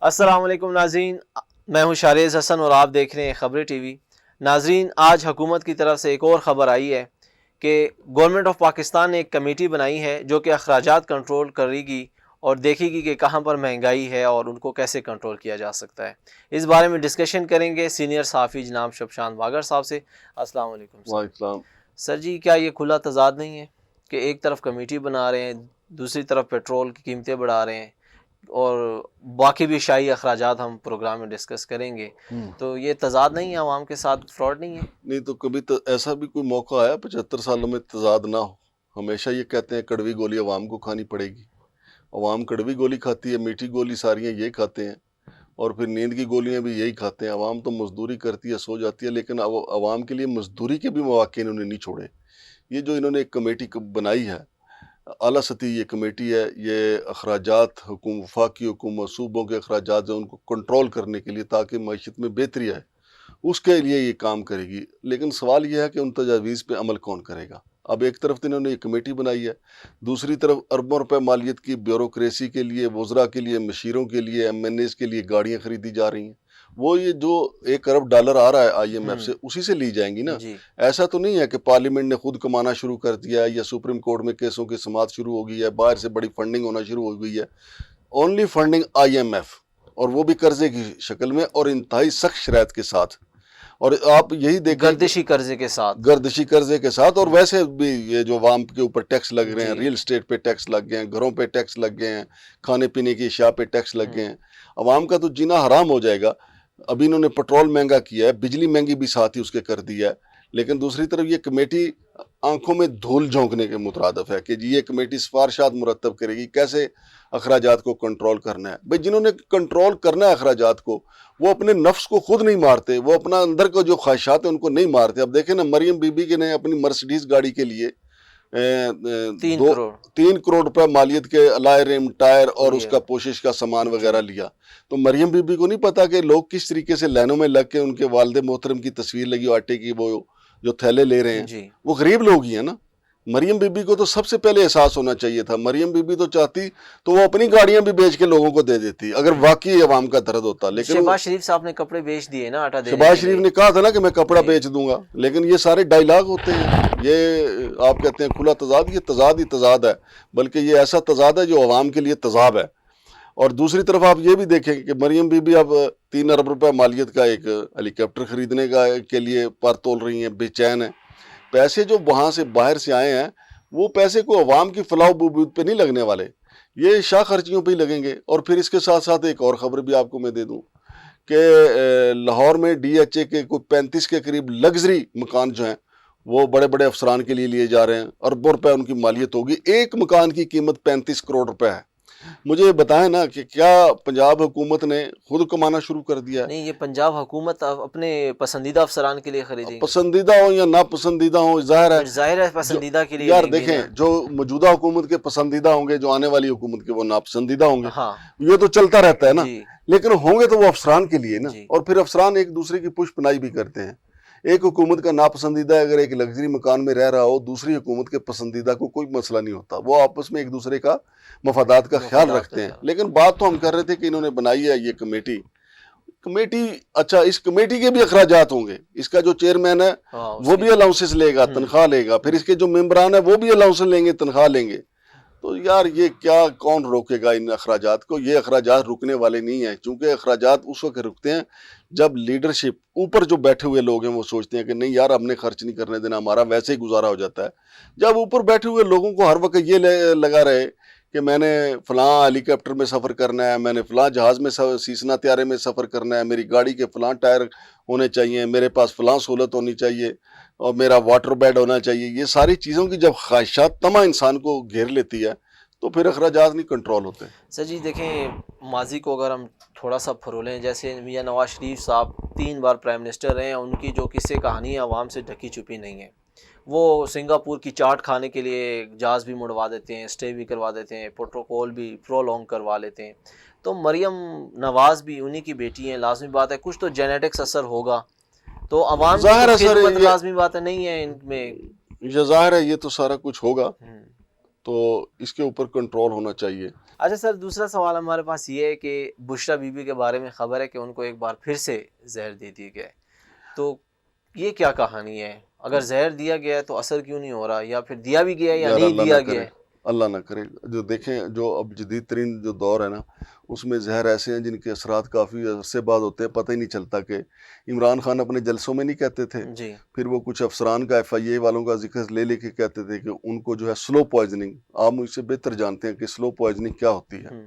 السلام علیکم ناظرین، میں ہوں شارز حسن اور آپ دیکھ رہے ہیں خبریں ٹی وی۔ ناظرین، آج حکومت کی طرف سے ایک اور خبر آئی ہے کہ گورنمنٹ آف پاکستان نے ایک کمیٹی بنائی ہے جو کہ اخراجات کنٹرول کرے گی اور دیکھے گی کہ کہاں پر مہنگائی ہے اور ان کو کیسے کنٹرول کیا جا سکتا ہے۔ اس بارے میں ڈسکشن کریں گے سینئر صحافی جناب شبشان واگر صاحب سے۔ السلام علیکم سر۔ وعلیکم السلام۔ سر جی، کیا یہ کھلا تضاد نہیں ہے کہ ایک طرف کمیٹی بنا رہے ہیں، دوسری طرف پیٹرول کی قیمتیں بڑھا رہے ہیں اور باقی بھی شاہی اخراجات ہم پروگرام میں ڈسکس کریں گے، تو یہ تضاد نہیں ہے؟ عوام کے ساتھ فراڈ نہیں ہے؟ نہیں تو کبھی ایسا بھی کوئی موقع آیا 75 سالوں میں تضاد نہ ہو؟ ہمیشہ یہ کہتے ہیں کڑوی گولی عوام کو کھانی پڑے گی، عوام کڑوی گولی کھاتی ہے، میٹھی گولی ساریاں یہ کھاتے ہیں، اور پھر نیند کی گولیاں بھی یہی کھاتے ہیں۔ عوام تو مزدوری کرتی ہے، سو جاتی ہے، لیکن عوام کے لیے مزدوری کے بھی مواقع انہوں نے نہیں چھوڑے۔ یہ جو انہوں نے ایک کمیٹی بنائی ہے، اعلیٰ سطحی یہ کمیٹی ہے، یہ اخراجات وفاقی حکومت صوبوں کے اخراجات جو ان کو کنٹرول کرنے کے لیے تاکہ معیشت میں بہتری آئے، اس کے لیے یہ کام کرے گی۔ لیکن سوال یہ ہے کہ ان تجاویز پہ عمل کون کرے گا؟ اب ایک طرف تو انہوں نے یہ کمیٹی بنائی ہے، دوسری طرف اربوں روپے مالیت کی بیوروکریسی کے لیے، وزراء کے لیے، مشیروں کے لیے، ایم این ایز کے لیے گاڑیاں خریدی جا رہی ہیں۔ وہ یہ جو $1 ارب آ رہا ہے آئی ایم ایف سے، اسی سے لی جائیں گی نا۔ جی، ایسا تو نہیں ہے کہ پارلیمنٹ نے خود کمانا شروع کر دیا ہے یا سپریم کورٹ میں کیسوں کی سماعت شروع ہو گئی ہے، باہر سے بڑی فنڈنگ ہونا شروع ہو گئی ہے۔ Only funding I M F, اور وہ بھی قرضے کی شکل میں اور انتہائی سخت شرائط کے ساتھ۔ اور آپ یہی دیکھیں گردشی قرضے کے ساتھ، گردشی قرضے کے ساتھ، اور ویسے بھی یہ جو عوام کے اوپر ٹیکس لگ رہے ہیں، جی، ریل اسٹیٹ پہ ٹیکس لگ گئے ہیں، گھروں پہ ٹیکس لگ گئے ہیں، کھانے پینے کی اشیاء پہ ٹیکس لگ گئے ہیں، عوام کا تو جینا حرام ہو جائے گا۔ ابھی انہوں نے پٹرول مہنگا کیا ہے، بجلی مہنگی بھی ساتھ ہی اس کے کر دی ہے، لیکن دوسری طرف یہ کمیٹی آنکھوں میں دھول جھونکنے کے مترادف ہے کہ جی یہ کمیٹی سفارشات مرتب کرے گی کیسے اخراجات کو کنٹرول کرنا ہے۔ بھئی جنہوں نے کنٹرول کرنا ہے اخراجات کو، وہ اپنے نفس کو خود نہیں مارتے، وہ اپنا اندر کو جو خواہشات ہیں ان کو نہیں مارتے۔ اب دیکھیں نا، مریم بی بی کے نے اپنی مرسیڈیز گاڑی کے لیے 3 کروڑ 3 کروڑ روپے مالیت کے الائے ریم، ٹائر اور اس یہ، کا پوشش کا سامان جی، وغیرہ لیا۔ تو مریم بی بی کو نہیں پتا کہ لوگ کس طریقے سے لائنوں میں لگ کے ان کے والد محترم کی تصویر لگی آٹے کی، وہ جو تھیلے لے رہے ہیں، جی، وہ غریب لوگ ہی ہیں نا۔ مریم بی بی کو تو سب سے پہلے احساس ہونا چاہیے تھا۔ مریم بی بی تو چاہتی تو وہ اپنی گاڑیاں بھی بیچ کے لوگوں کو دے دیتی اگر واقعی عوام کا درد ہوتا، لیکن شہباز شریف صاحب نے کپڑے بیچ دیے نا آٹا دینے شہباز کے شریف لیے۔ نے کہا تھا نا کہ میں کپڑا جی، بیچ دوں گا، لیکن یہ سارے ڈائیلاگ ہوتے ہیں۔ یہ آپ کہتے ہیں کھلا تضاد، یہ تضاد ہی تضاد ہے، بلکہ یہ ایسا تضاد ہے جو عوام کے لیے تضاد ہے۔ اور دوسری طرف آپ یہ بھی دیکھیں کہ مریم بی بی اب 3 ارب روپے مالیت کا ایک ہیلی کاپٹر خریدنے کے لیے پر تول رہی ہیں، بے چین ہیں۔ پیسے جو وہاں سے باہر سے آئے ہیں، وہ پیسے کو عوام کی فلاح و بہبود پہ نہیں لگنے والے، یہ شاہ خرچیوں پہ ہی لگیں گے۔ اور پھر اس کے ساتھ ساتھ ایک اور خبر بھی آپ کو میں دے دوں کہ لاہور میں ڈی ایچ اے کے کوئی 35 کے قریب لگژری مکان جو ہیں وہ بڑے بڑے افسران کے لیے لیے جا رہے ہیں، اربوں روپے ان کی مالیت ہوگی، ایک مکان کی قیمت 35 کروڑ روپے ہے۔ مجھے بتائیں نا کہ کیا پنجاب حکومت نے خود کمانا شروع کر دیا ہے؟ نہیں، یہ پنجاب حکومت اپنے پسندیدہ افسران کے لیے خریدیں گی، پسندیدہ ہوں یا ناپسندیدہ ہوں، ظاہر پھر ظاہر ہے پسندیدہ کے لیے یار لیں گی دیکھیں، نا۔ جو موجودہ حکومت کے پسندیدہ ہوں گے، جو آنے والی حکومت کے وہ ناپسندیدہ ہوں گے، ہاں، یہ تو چلتا رہتا ہے نا۔ جی، لیکن ہوں گے تو وہ افسران کے لیے نا، جی، اور پھر افسران ایک دوسرے کی پش پنائی بھی کرتے ہیں۔ ایک حکومت کا ناپسندیدہ اگر ایک لگژری مکان میں رہ رہا ہو، دوسری حکومت کے پسندیدہ کو کوئی مسئلہ نہیں ہوتا، وہ آپس میں ایک دوسرے کا مفادات کا خیال مفادات کا رکھتے ہیں۔ خیال۔ لیکن بات تو ہم کر رہے تھے کہ انہوں نے بنائی ہے یہ کمیٹی، اچھا اس کمیٹی کے بھی اخراجات ہوں گے، اس کا جو چیئرمین ہے ہاں، اس وہ کی بھی الاؤنسز لے گا، تنخواہ لے گا، پھر اس کے جو ممبران ہیں وہ بھی الاؤنس لیں گے، تنخواہ لیں گے۔ تو یار یہ کیا، کون روکے گا ان اخراجات کو؟ یہ اخراجات رکنے والے نہیں ہیں، چونکہ اخراجات اس وقت رکتے ہیں جب لیڈرشپ، اوپر جو بیٹھے ہوئے لوگ ہیں وہ سوچتے ہیں کہ نہیں یار ہم نے خرچ نہیں کرنے دینا، ہمارا ویسے ہی گزارا ہو جاتا ہے۔ جب اوپر بیٹھے ہوئے لوگوں کو ہر وقت یہ لگا رہے کہ میں نے فلاں ہیلی کاپٹر میں سفر کرنا ہے، میں نے فلاں جہاز میں سیسنا طیارے میں سفر کرنا ہے، میری گاڑی کے فلاں ٹائر ہونے چاہیے، میرے پاس فلاں سہولت ہونی چاہیے، اور میرا واٹر بیڈ ہونا چاہیے، یہ ساری چیزوں کی جب خواہشات طمع انسان کو گھیر لیتی ہے تو پھر اخراجات نہیں کنٹرول ہوتے۔ سر جی دیکھیں، ماضی کو اگر ہم تھوڑا سا پھرولیں، جیسے میاں نواز شریف صاحب 3 بار پرائم منسٹر رہے ہیں، ان کی جو قصے کہانی عوام سے ڈھکی چھپی نہیں ہے۔ وہ سنگاپور کی چاٹ کھانے کے لیے جہاز بھی مڑوا دیتے ہیں، اسٹے بھی کروا دیتے ہیں، پروٹوکول بھی پرولونگ کروا لیتے ہیں۔ تو مریم نواز بھی انہی کی بیٹی ہیں، لازمی بات ہے کچھ تو جینیٹکس اثر ہوگا، تو عوام کی ظاہر تو ہے سر، خدمت لازمی بات ہے نہیں ہے ان میں۔ یہ ظاہر ہے یہ تو سارا کچھ ہوگا، تو اس کے اوپر کنٹرول ہونا چاہیے۔ اچھا سر، دوسرا سوال ہمارے پاس یہ ہے کہ بشریٰ بی بی کے بارے میں خبر ہے کہ ان کو ایک بار پھر سے زہر دے دی گیا ہے، تو یہ کیا کہانی ہے؟ اگر زہر دیا گیا ہے تو اثر کیوں نہیں ہو رہا، یا پھر دیا بھی گیا ہے یا یار نہیں اللہ دیا نہ گیا کرے، ہے؟ اللہ نہ کرے. جو دیکھیں، جو اب جدید ترین جو دور ہے نا، اس میں زہر ایسے ہیں جن کے اثرات کافی عرصے بعد ہوتے ہیں، پتہ ہی نہیں چلتا. کہ عمران خان اپنے جلسوں میں نہیں کہتے تھے، جی پھر وہ کچھ افسران کا ایف آئی اے والوں کا ذکر لے کے کہتے تھے کہ ان کو جو ہے سلو پوائزننگ، آپ مجھ سے بہتر جانتے ہیں کہ سلو پوائزننگ کیا ہوتی ہے.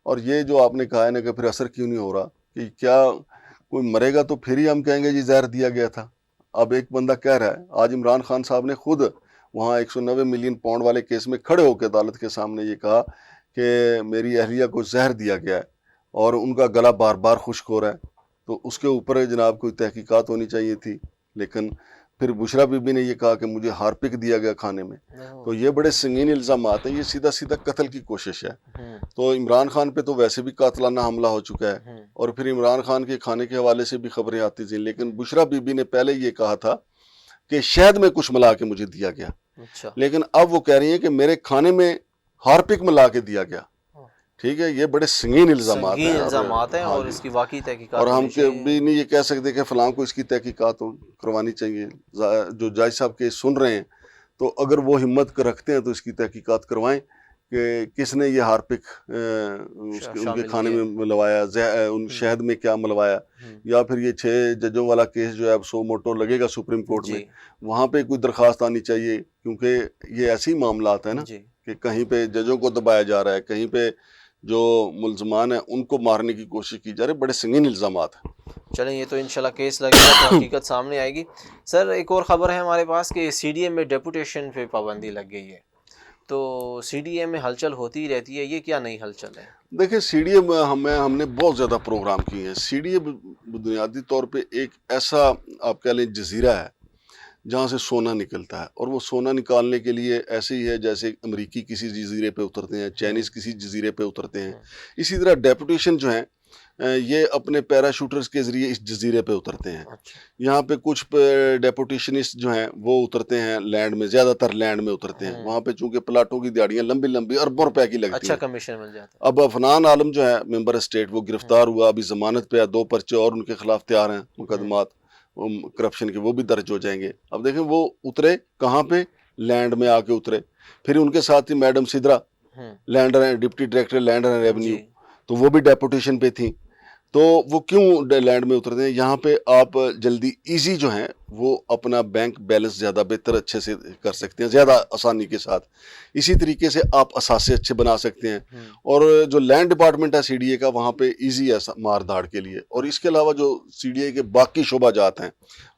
اور یہ جو آپ نے کہا ہے نا کہ پھر اثر کیوں نہیں ہو رہا، کہ کیا کوئی مرے گا تو پھر ہی ہم کہیں گے جی زہر دیا گیا تھا. اب ایک بندہ کہہ رہا ہے، آج عمران خان صاحب نے خود وہاں 190 ملین پاؤنڈ والے کیس میں کھڑے ہو کے عدالت کے سامنے یہ کہا کہ میری اہلیہ کو زہر دیا گیا ہے اور ان کا گلا بار بار خشک ہو رہا ہے. تو اس کے اوپر جناب کوئی تحقیقات ہونی چاہیے تھی. لیکن پھر بشریٰ بی بی نے یہ کہا کہ مجھے ہارپک دیا گیا کھانے میں. تو یہ بڑے سنگین الزامات ہیں، یہ سیدھا سیدھا قتل کی کوشش ہے. تو عمران خان پہ تو ویسے بھی قاتلانہ حملہ ہو چکا ہے، اور پھر عمران خان کے کھانے کے حوالے سے بھی خبریں آتی تھیں. لیکن بشریٰ بی بی نے پہلے یہ کہا تھا کہ شہد میں کچھ ملا کے مجھے دیا گیا، اچھا لیکن اب وہ کہہ رہی ہیں کہ میرے کھانے میں ہارپک ملا کے دیا گیا. ٹھیک ہے، یہ بڑے سنگین الزامات ہیں. سنگین الزامات ہیں، ہاں اور جی، اس کی واقعی اور تحقیقات ہم ہونی چاہیے. بھی نہیں یہ کہہ سکتے کہ فلاں کو اس کی تحقیقات کروانی چاہیے. جو جج صاحب کے سن رہے ہیں تو اگر وہ ہمت رکھتے ہیں تو اس کی تحقیقات کروائیں کہ کس نے یہ ہارپک ان کے شامل کھانے کیا میں ملوایا، ان شہد میں کیا ملوایا. یا پھر یہ 6 ججوں والا کیس جو ہے اب سو موٹو لگے گا سپریم کورٹ میں، جی وہاں پہ کوئی درخواست آنی چاہیے. کیونکہ یہ ایسی معاملات ہیں نا جی کہ کہیں پہ ججوں کو دبایا جا رہا ہے، کہیں پہ جو ملزمان ہیں ان کو مارنے کی کوشش کی جا رہی ہے. بڑے سنگین الزامات ہیں. چلیں، یہ تو انشاءاللہ کیس لگے گا تو حقیقت سامنے آئے گی. سر، ایک اور خبر ہے ہمارے پاس کہ سی ڈی ایم میں ڈیپوٹیشن پہ پابندی لگ گئی ہے، تو سی ڈی ایم میں ہلچل ہوتی رہتی ہے، یہ کیا نئی ہلچل ہے؟ دیکھیں، سی ڈی ایم ہم نے بہت زیادہ پروگرام کیے ہیں. سی ڈی ایم بنیادی طور پہ ایک ایسا آپ کہہ لیں جزیرہ ہے جہاں سے سونا نکلتا ہے، اور وہ سونا نکالنے کے لیے ایسے ہی ہے جیسے امریکی کسی جزیرے پہ اترتے ہیں، چائنیز کسی جزیرے پہ اترتے ہیں. اسی طرح ڈیپوٹیشن جو ہیں یہ اپنے پیراشوٹرز کے ذریعے اس جزیرے پہ اترتے ہیں. اچھا یہاں پہ کچھ ڈیپوٹیشنسٹ جو ہیں وہ اترتے ہیں لینڈ میں، زیادہ تر لینڈ میں اترتے ہیں. وہاں پہ چونکہ پلاٹوں کی دیہڑیاں لمبی لمبی اربوں روپے کی لگتی اچھا ہیں. کمیشن مل جاتا اب افنان عالم جو ہے ممبر اسٹیٹ، وہ گرفتار ہوا، ابھی ضمانت پہ 2 پرچے اور ان کے خلاف تیار ہیں مقدمات کرپشن کے، وہ بھی درج ہو جائیں گے. اب دیکھیں وہ اترے کہاں پہ، لینڈ میں آ کے اترے. پھر ان کے ساتھ ہی میڈم سدرا ہے. لینڈر، deputy director land and revenue, جی تو وہ بھی ڈیپوٹیشن پہ تھیں. تو وہ کیوں لینڈ میں اترتے ہیں؟ یہاں پہ آپ جلدی ایزی جو ہیں وہ اپنا بینک بیلنس زیادہ بہتر اچھے سے کر سکتے ہیں، زیادہ آسانی کے ساتھ. اسی طریقے سے آپ اثاثے اچھے بنا سکتے ہیں. اور جو لینڈ ڈپارٹمنٹ ہے سی ڈی اے کا، وہاں پہ ایزی ہے مار دھاڑ کے لیے. اور اس کے علاوہ جو سی ڈی اے کے باقی شعبہ جات ہیں،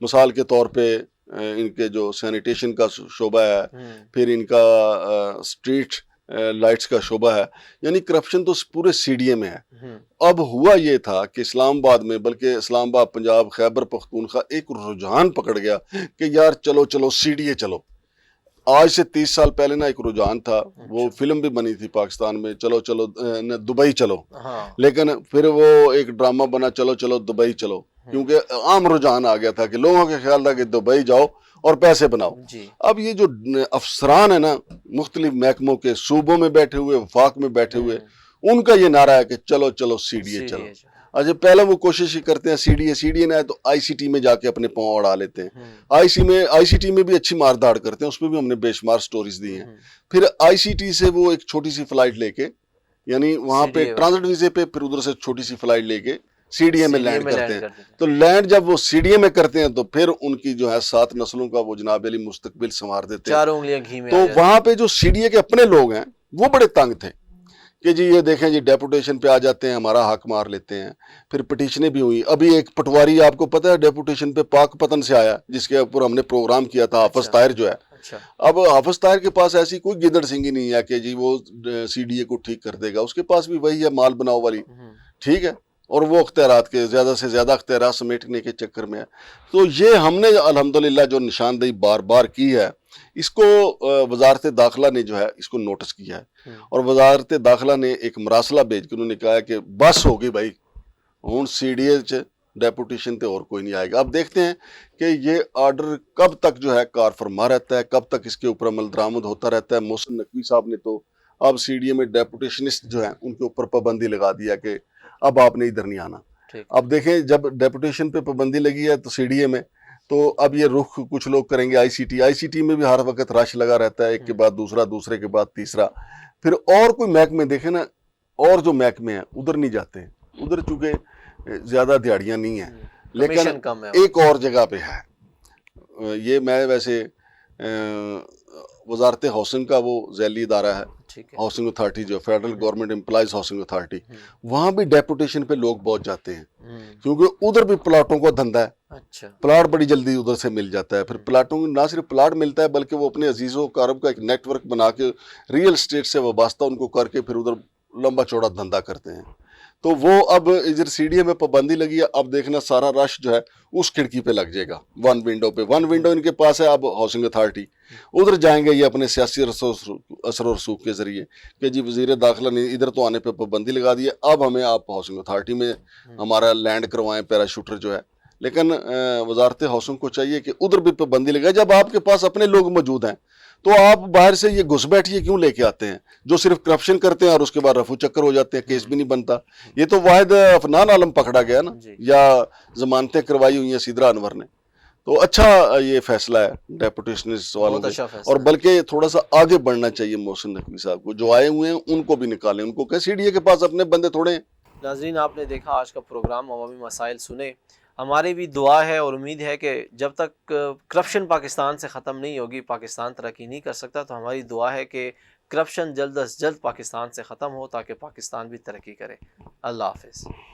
مثال کے طور پہ ان کے جو سینیٹیشن کا شعبہ ہے، پھر ان کا اسٹریٹ لائٹس کا شعبہ ہے، یعنی کرپشن تو پورے سی ڈی اے میں ہے. اب ہوا یہ تھا کہ اسلام آباد میں، بلکہ اسلام آباد، پنجاب، خیبر پختونخوا ایک رجحان پکڑ گیا کہ یار چلو چلو سی ڈی اے چلو. آج سے 30 سال پہلے نا ایک رجحان تھا، وہ فلم بھی بنی تھی پاکستان میں، چلو چلو دبئی چلو. لیکن پھر وہ ایک ڈرامہ بنا، چلو چلو دبئی چلو، کیونکہ عام رجحان آ گیا تھا کہ لوگوں کے خیال تھا کہ دبئی جاؤ اور پیسے بناؤ. جی اب یہ جو افسران ہیں نا مختلف محکموں کے، صوبوں میں بیٹھے ہوئے، وفاق میں بیٹھے ہوئے، ان کا یہ نعرہ ہے کہ چلو چلو سی ڈی اے چلو. اچھا، پہلے وہ کوشش ہی کرتے ہیں سی ڈی اے نہ ہے تو آئی سی ٹی میں جا کے اپنے پاؤں اڑا لیتے ہیں. آئی سی ٹی میں بھی اچھی مار داڑ کرتے ہیں، اس پہ بھی ہم نے بے شمار سٹوریز دی ہیں. پھر آئی سی ٹی سے وہ ایک چھوٹی سی فلائٹ لے کے، یعنی وہاں پہ ٹرانزٹ ویزے پہ، پھر ادھر سے چھوٹی سی فلائٹ لے کے سی ڈی اے میں لینڈ کرتے ہیں. تو لینڈ جب وہ سی ڈی اے میں کرتے ہیں تو پھر ان کی جو ہے 7 نسلوں کا وہ جناب علی مستقبل سنوار دیتے ہیں. 4 انگلیاں گھی میں. تو وہاں پہ جو سی ڈی اے کے اپنے لوگ ہیں وہ بڑے تنگ تھے کہ جی یہ دیکھیں جی ڈیپوٹیشن پہ آ جاتے ہیں، ہمارا حق مار لیتے ہیں. پھر پٹیشنیں بھی ہوئی. ابھی ایک پٹواری آپ کو پتہ ہے ڈیپوٹیشن پہ پاک پتن سے آیا، جس کے اوپر ہم نے پروگرام کیا تھا، حافظ طاہر جو ہے. اب حافظ طاہر کے پاس ایسی کوئی گدڑ سنگھی نہیں ہے کہ جی وہ سی ڈی اے کو ٹھیک کر دے گا. اس کے پاس بھی وہی ہے مال بناؤ والی، ٹھیک ہے، اور وہ اختیارات کے زیادہ سے زیادہ اختیارات سمیٹنے کے چکر میں ہے. تو یہ ہم نے الحمدللہ جو نشاندہی بار بار کی ہے، اس کو وزارت داخلہ نے جو ہے اس کو نوٹس کیا ہے. اور وزارت داخلہ نے ایک مراسلہ بھیج کے انہوں نے کہا کہ بس ہوگی بھائی، ہوں سی ڈی اے ڈیپوٹیشن تے اور کوئی نہیں آئے گا. اب دیکھتے ہیں کہ یہ آرڈر کب تک جو ہے کار فرما رہتا ہے، کب تک اس کے اوپر عمل درآمد ہوتا رہتا ہے. محسن نقوی صاحب نے تو اب سی ڈی اے میں ڈیپوٹیشنسٹ جو ہیں ان کے اوپر پابندی لگا دیا کہ اب آپ نے ادھر نہیں آنا. ٹھیک. اب دیکھیں جب ڈیپوٹیشن پہ پابندی لگی ہے تو سی ڈی اے میں تو اب یہ رخ کچھ لوگ کریں گے آئی سی ٹی میں بھی ہر وقت رش لگا رہتا ہے, ایک کے بعد دوسرا, دوسرے کے بعد تیسرا. پھر اور کوئی محکمے دیکھیں نا, اور جو محکمے ہیں ادھر نہیں جاتے ہیں, ادھر چونکہ زیادہ دیہڑیاں نہیں ہیں, لیکن کمیشن کم ہے. ایک اور جگہ پہ ہے. یہ میں ویسے وزارت ہاؤسنگ کا وہ ذیلی ادارہ ہے, ٹھیک ہے. ہاؤسنگ اتھارٹی جو federal government employees housing authority, وہاں بھی ڈیپوٹیشن پہ لوگ بہت جاتے ہیں کیونکہ ادھر بھی پلاٹوں کا دھندا ہے. اچھا. پلاٹ بڑی جلدی ادھر سے مل جاتا ہے. پھر پلاٹوں میں نہ صرف پلاٹ ملتا ہے بلکہ وہ اپنے عزیز و اقارب کا ایک نیٹ ورک بنا کے ریئل اسٹیٹ سے وابستہ ان کو کر کے پھر ادھر لمبا چوڑا دھندا کرتے ہیں. تو وہ اب ادھر سی ڈی اے میں پابندی لگی ہے. اب دیکھنا سارا رش جو ہے اس کھڑکی پہ لگ جائے گا, ون ونڈو پہ. ون ونڈو ان کے پاس ہے اب ہاؤسنگ اتھارٹی, ادھر جائیں گے یہ اپنے سیاسی اثر و رسوخ کے ذریعے کہ جی وزیر داخلہ نے ادھر تو آنے پہ پابندی لگا دی ہے, اب ہمیں آپ ہاؤسنگ اتھارٹی میں ہمارا لینڈ کروائیں پیراشوٹر جو ہے. لیکن وزارت ہاؤسنگ کو چاہیے کہ ادھر بھی پابندی لگائے. جب آپ کے پاس اپنے لوگ موجود ہیں تو آپ باہر سے یہ گھس بیٹھیے کیوں لے کے آتے ہیں جو صرف کرپشن کرتے ہیں اور اس کے بعد رفو چکر ہو جاتے ہیں, کیس بھی نہیں بنتا. یہ تو واحد افنان عالم پکڑا گیا نا, یا ضمانتیں کروائی ہوئی ہیں سیدرا انور نے. تو اچھا یہ فیصلہ ہے ڈیپوٹیشنز والوں کا, اور بلکہ تھوڑا سا آگے بڑھنا چاہیے محسن نقوی صاحب کو. جو آئے ہوئے ہیں ان کو بھی نکالیں, ان کو کہ سی ڈی اے کے پاس اپنے بندے تھوڑے ہیں. ناظرین آپ نے دیکھا آج کا پروگرام, عوامی مسائل سنے. ہماری بھی دعا ہے اور امید ہے کہ جب تک کرپشن پاکستان سے ختم نہیں ہوگی پاکستان ترقی نہیں کر سکتا. تو ہماری دعا ہے کہ کرپشن جلد از جلد پاکستان سے ختم ہو تاکہ پاکستان بھی ترقی کرے. اللہ حافظ.